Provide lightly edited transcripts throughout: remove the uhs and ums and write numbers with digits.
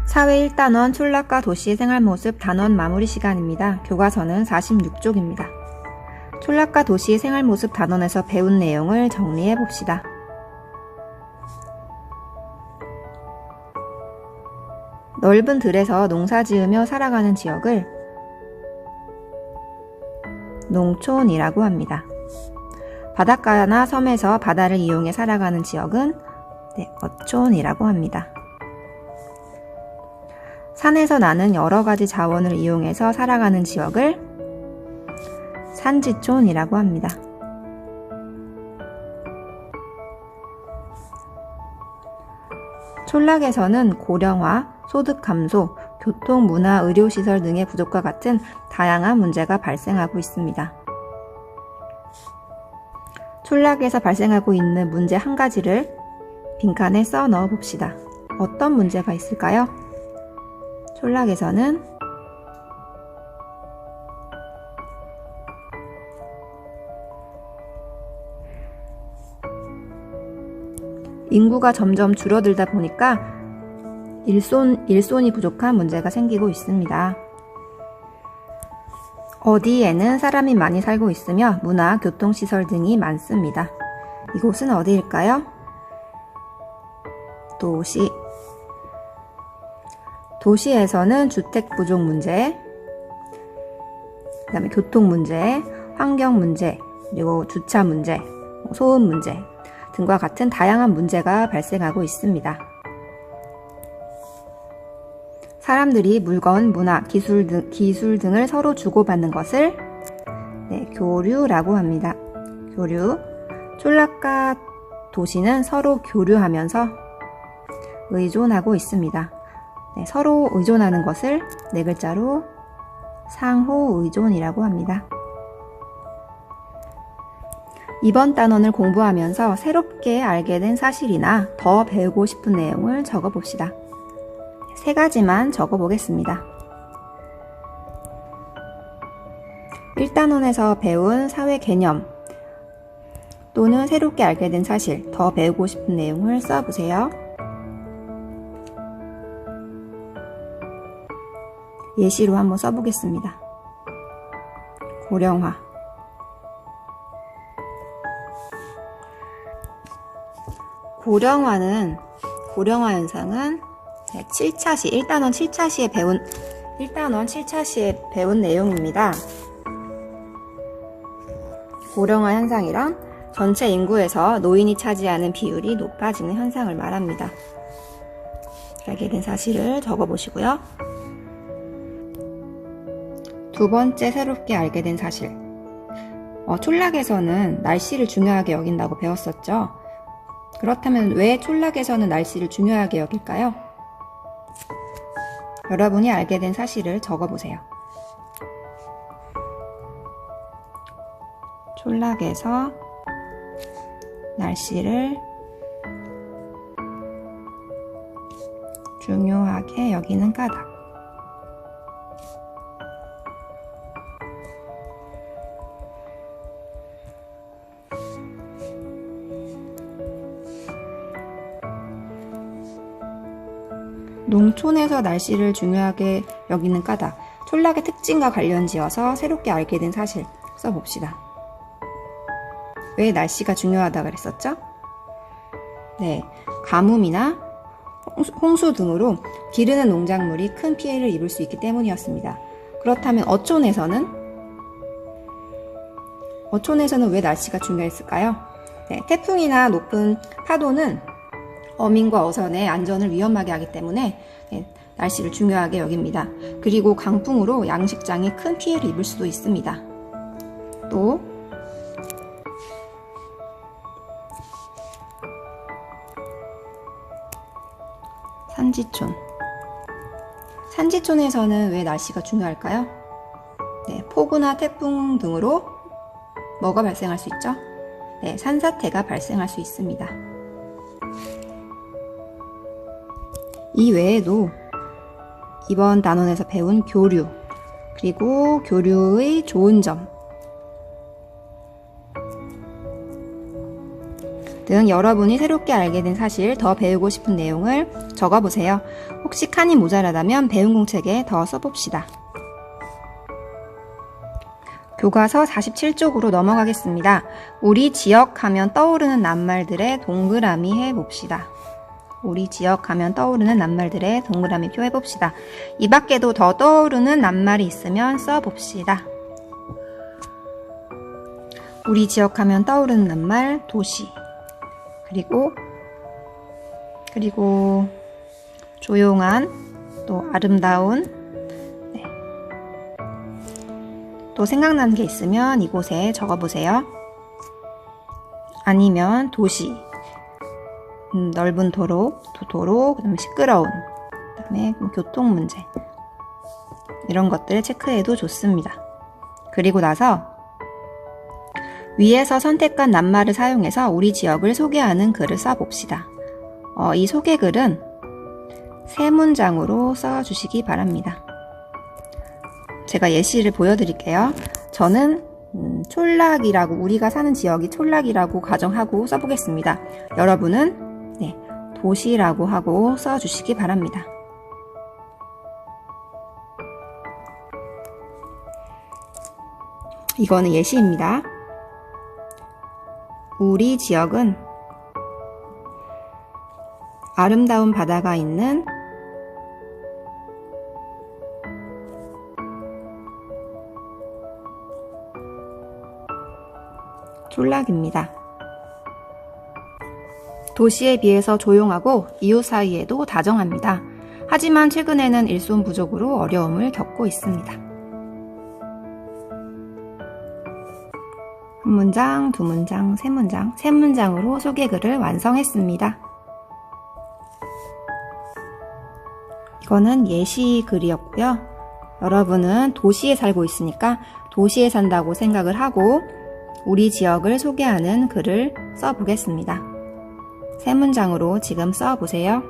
사회 1단원 촌락과 도시의 생활모습 단원 마무리 시간입니다. 교과서는 46쪽입니다. 촌락과 도시의 생활모습 단원에서 배운 내용을 정리해 봅시다. 넓은 들에서 농사 지으며 살아가는 지역을 농촌이라고 합니다. 바닷가나 섬에서 바다를 이용해 살아가는 지역은 어촌이라고 합니다. 산에서 나는 여러 가지 자원을 이용해서 살아가는 지역을 산지촌이라고 합니다. 촌락에서는 고령화, 소득 감소, 교통, 문화, 의료시설 등의 부족과 같은 다양한 문제가 발생하고 있습니다. 촌락에서 발생하고 있는 문제 한 가지를 빈칸에 써 넣어 봅시다. 어떤 문제가 있을까요? 촌락에서는 인구가 점점 줄어들다 보니까 일손이 부족한 문제가 생기고 있습니다. 어디에는 사람이 많이 살고 있으며 문화, 교통시설 등이 많습니다. 이곳은 어디일까요? 도시. 도시에서는 주택 부족 문제, 그 다음에 교통 문제, 환경 문제, 그리고 주차 문제, 소음 문제 등과 같은 다양한 문제가 발생하고 있습니다. 사람들이 물건, 문화, 기술 등을 서로 주고받는 것을 교류라고 합니다. 교류. 촌락과 도시는 서로 교류하면서 의존하고 있습니다. 서로 의존하는 것을 네 글자로 상호의존이라고 합니다. 이번 단원을 공부하면서 새롭게 알게 된 사실이나 더 배우고 싶은 내용을 적어봅시다. 3가지만 적어보겠습니다. 1단원에서 배운 사회 개념 또는 새롭게 알게 된 사실, 더 배우고 싶은 내용을 써보세요. 예시로 한번 써보겠습니다. 고령화. 고령화 현상은 7차시, 1단원 7차시에 배운 내용입니다. 고령화 현상이란 전체 인구에서 노인이 차지하는 비율이 높아지는 현상을 말합니다. 알게 된 사실을 적어보시고요. 2번째 새롭게 알게 된 사실. 촌락에서는 날씨를 중요하게 여긴다고 배웠었죠. 그렇다면 왜 촌락에서는 날씨를 중요하게 여길까요? 여러분이 알게 된 사실을 적어보세요. 촌락에서 날씨를 중요하게 여기는 까닭. 농촌에서 날씨를 중요하게 여기는 까닭. 촌락의 특징과 관련지어서 새롭게 알게 된 사실 써봅시다. 왜 날씨가 중요하다고 그랬었죠? 가뭄이나 홍수 등으로 기르는 농작물이 큰 피해를 입을 수 있기 때문이었습니다. 그렇다면 어촌에서는 왜 날씨가 중요했을까요? 태풍이나 높은 파도는 어민과 어선의 안전을 위험하게 하기 때문에 날씨를 중요하게 여깁니다. 그리고 강풍으로 양식장이 큰 피해를 입을 수도 있습니다. 또 산지촌에서는 왜 날씨가 중요할까요? 폭우나 태풍 등으로 뭐가 발생할 수 있죠? 산사태가 발생할 수 있습니다. 이 외에도 이번 단원에서 배운 교류, 그리고 교류의 좋은 점, 등 여러분이 새롭게 알게 된 사실, 더 배우고 싶은 내용을 적어보세요. 혹시 칸이 모자라다면 배운 공책에 더 써봅시다. 교과서 47쪽으로 넘어가겠습니다. 우리 지역 하면 떠오르는 낱말들의 동그라미 해봅시다. 우리 지역 하면 떠오르는 낱말들의 동그라미 표 해봅시다. 이 밖에도 더 떠오르는 낱말이 있으면 써봅시다. 우리 지역 하면 떠오르는 낱말, 도시. 그리고 조용한, 또 아름다운, 네. 또 생각나는 게 있으면 이곳에 적어보세요. 아니면 도시, 넓은 도로, 그다음에 시끄러운, 그다음에 교통 문제, 이런 것들 체크해도 좋습니다. 그리고 나서 위에서 선택한 낱말을 사용해서 우리 지역을 소개하는 글을 써봅시다. 이 소개글은 세 문장으로 써주시기 바랍니다. 제가 예시를 보여드릴게요. 저는 촌락이라고, 우리가 사는 지역이 촌락이라고 가정하고 써보겠습니다. 여러분은 도시라고 하고 써주시기 바랍니다. 이거는 예시입니다. 우리 지역은 아름다운 바다가 있는 촌락입니다. 도시에 비해서 조용하고 이웃 사이에도 다정합니다. 하지만 최근에는 일손 부족으로 어려움을 겪고 있습니다. 한 문장, 두 문장, 세 문장, 세 문장으로 소개글을 완성했습니다. 이거는 예시 글이었고요. 여러분은 도시에 살고 있으니까 도시에 산다고 생각을 하고 우리 지역을 소개하는 글을 써보겠습니다. 세 문장으로 지금 써보세요.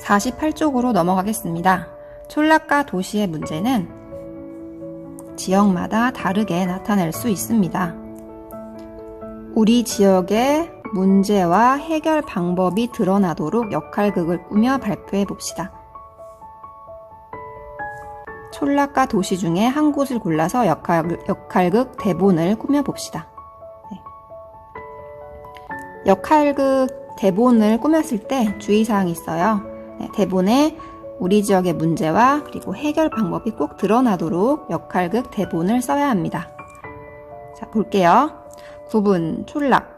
48쪽으로 넘어가겠습니다. 촌락과 도시의 문제는 지역마다 다르게 나타날 수 있습니다. 우리 지역의 문제와 해결 방법이 드러나도록 역할극을 꾸며 발표해 봅시다. 촌락과 도시 중에 한 곳을 골라서 역할극 대본을 꾸며봅시다. 역할극 대본을 꾸몄을 때 주의사항이 있어요. 대본에 우리 지역의 문제와 그리고 해결 방법이 꼭 드러나도록 역할극 대본을 써야 합니다. 자, 볼게요. 9분 촌락.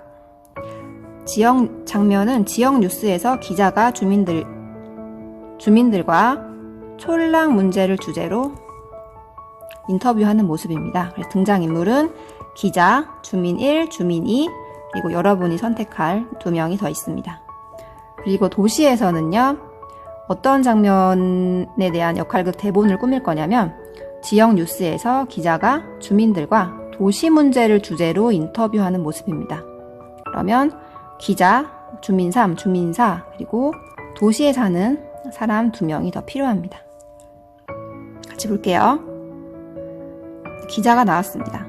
지역 장면은 지역 뉴스에서 기자가 주민들과 촌락 문제를 주제로 인터뷰하는 모습입니다. 그래서 등장인물은 기자, 주민 1, 주민 2, 그리고 여러분이 선택할 2명이 더 있습니다. 그리고 도시에서는요, 어떤 장면에 대한 역할극 대본을 꾸밀 거냐면 지역 뉴스에서 기자가 주민들과 도시 문제를 주제로 인터뷰하는 모습입니다. 그러면 기자, 주민 3, 주민 4, 그리고 도시에 사는 사람 2명이 더 필요합니다. 같이 볼게요. 기자가 나왔습니다.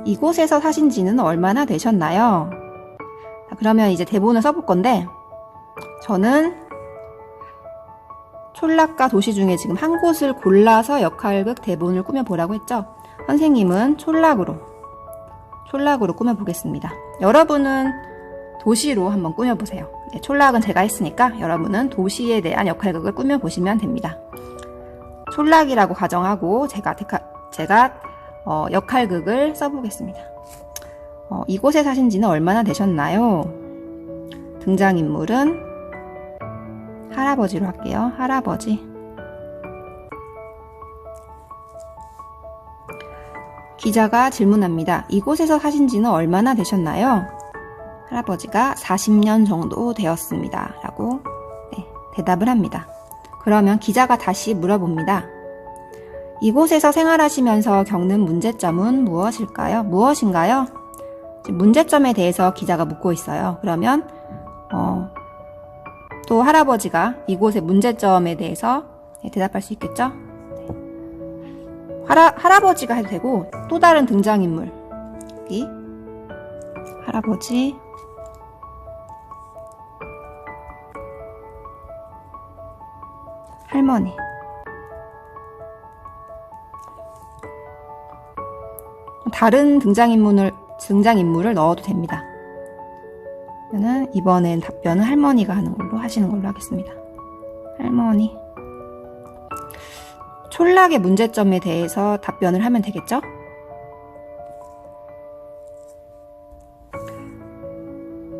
이곳에서 사신 지는 얼마나 되셨나요? 자, 그러면 이제 대본을 써볼 건데 저는 촌락과 도시 중에 지금 한 곳을 골라서 역할극 대본을 꾸며보라고 했죠. 선생님은 촌락으로 꾸며보겠습니다. 여러분은 도시로 한번 꾸며보세요. 네, 촌락은 제가 했으니까 여러분은 도시에 대한 역할극을 꾸며보시면 됩니다. 촌락이라고 가정하고 제가 역할극을 써보겠습니다. 이곳에 사신 지는 얼마나 되셨나요? 등장인물은 할아버지로 할게요. 할아버지. 기자가 질문합니다. 이곳에서 사신 지는 얼마나 되셨나요? 할아버지가 40년 정도 되었습니다. 라고 대답을 합니다. 그러면 기자가 다시 물어봅니다. 이곳에서 생활하시면서 겪는 문제점은 무엇인가요? 문제점에 대해서 기자가 묻고 있어요. 그러면 또 할아버지가 이곳의 문제점에 대해서 대답할 수 있겠죠? 할아버지가 해도 되고 또 다른 등장인물 자기, 할아버지, 할머니. 다른 등장인물을 넣어도 됩니다. 그러면 이번엔 답변은 할머니가 하는 걸로 하시는 걸로 하겠습니다. 할머니. 촌락의 문제점에 대해서 답변을 하면 되겠죠?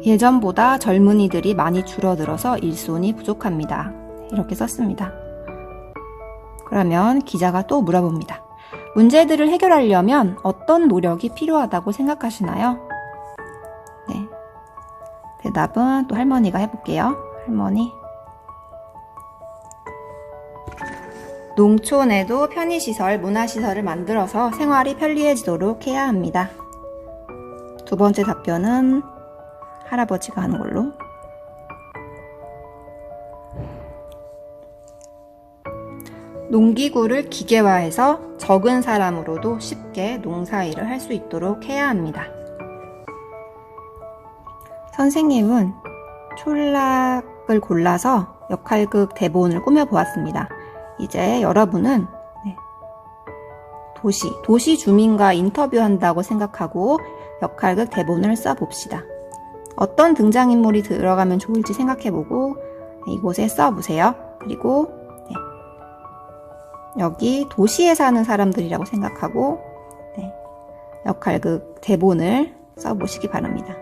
예전보다 젊은이들이 많이 줄어들어서 일손이 부족합니다. 이렇게 썼습니다. 그러면 기자가 또 물어봅니다. 문제들을 해결하려면 어떤 노력이 필요하다고 생각하시나요? 네. 대답은 또 할머니가 해볼게요. 할머니. 농촌에도 편의시설, 문화시설을 만들어서 생활이 편리해지도록 해야 합니다. 두 번째 답변은 할아버지가 하는 걸로. 농기구를 기계화해서 적은 사람으로도 쉽게 농사일을 할 수 있도록 해야 합니다. 선생님은 촌락을 골라서 역할극 대본을 꾸며보았습니다. 이제 여러분은 도시 주민과 인터뷰한다고 생각하고 역할극 대본을 써봅시다. 어떤 등장인물이 들어가면 좋을지 생각해보고 이곳에 써보세요. 그리고 여기 도시에 사는 사람들이라고 생각하고 역할극 대본을 써보시기 바랍니다.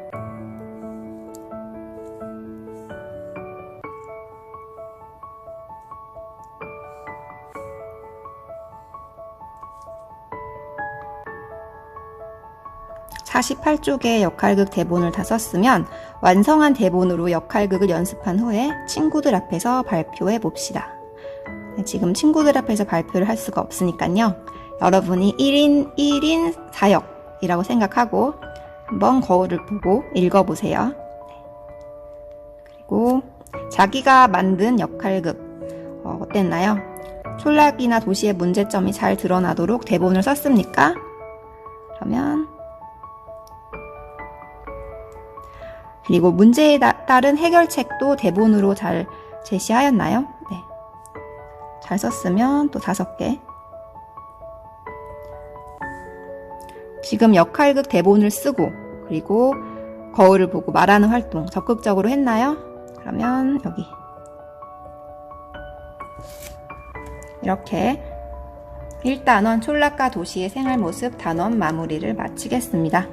(48쪽의) 역할극 대본을 다 썼으면 완성한 대본으로 역할극을 연습한 후에 친구들 앞에서 발표해 봅시다. 지금 친구들 앞에서 발표를 할 수가 없으니까요. 여러분이 1인 4역이라고 생각하고 한번 거울을 보고 읽어보세요. 그리고 자기가 만든 역할극 어땠나요? 촌락이나 도시의 문제점이 잘 드러나도록 대본을 썼습니까? 그러면 그리고 문제에 따른 해결책도 대본으로 잘 제시하였나요? 네. 잘 썼으면 또 5개. 지금 역할극 대본을 쓰고 그리고 거울을 보고 말하는 활동 적극적으로 했나요? 그러면 여기 이렇게 1단원 촌락과 도시의 생활 모습 단원 마무리를 마치겠습니다.